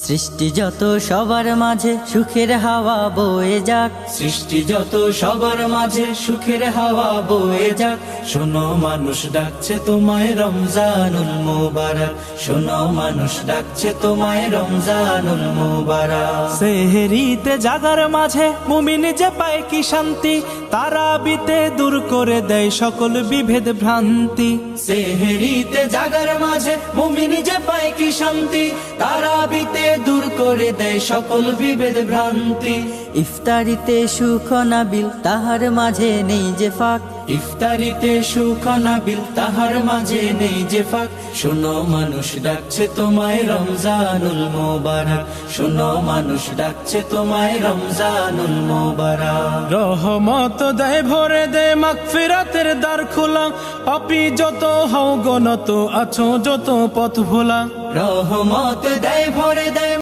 সৃষ্টি যত সবার মাঝে সুখের হাওয়া বয়ে যাক, সৃষ্টি যত সবার মাঝে সুখের হাওয়া বয়ে যাক। শোনো মানুষ ডাকছে তোমায় রমজানুল মুবারক, শোনো মানুষ ডাকছে তোমায় রমজানুল মুবারক। সেহরিতে জাগার মাঝে মুমিন যে পায় কি শান্তি, তারাবিতে দূর করে দেয় সকল বিভেদ ভ্রান্তি। সেহরিতে জাগার মাঝে মুমিন যে পায় কি শান্তি, তারাবিতে দূর করে দেয় সকল বিভেদ ভ্রান্তি। ইফতারিতে সুখ নাবিল তাহার মাঝে নেই যে ফাঁক, ইফতারিতে সুখ নাবিল তাহার মাঝে নেই যে ফাঁক। শোনো মানুষ ডাকছে তোমায় রমজানুল মুবারক, শোনো মানুষ ডাকছে তোমায় রমজানুল মুবারক। রহমত দেয় ভরে দেয় মাগফিরাতের দ্বার খোলা, পাপী যত হও গনত আছো যত পথ ভোলা। রহমত দেয় ভরে দেয়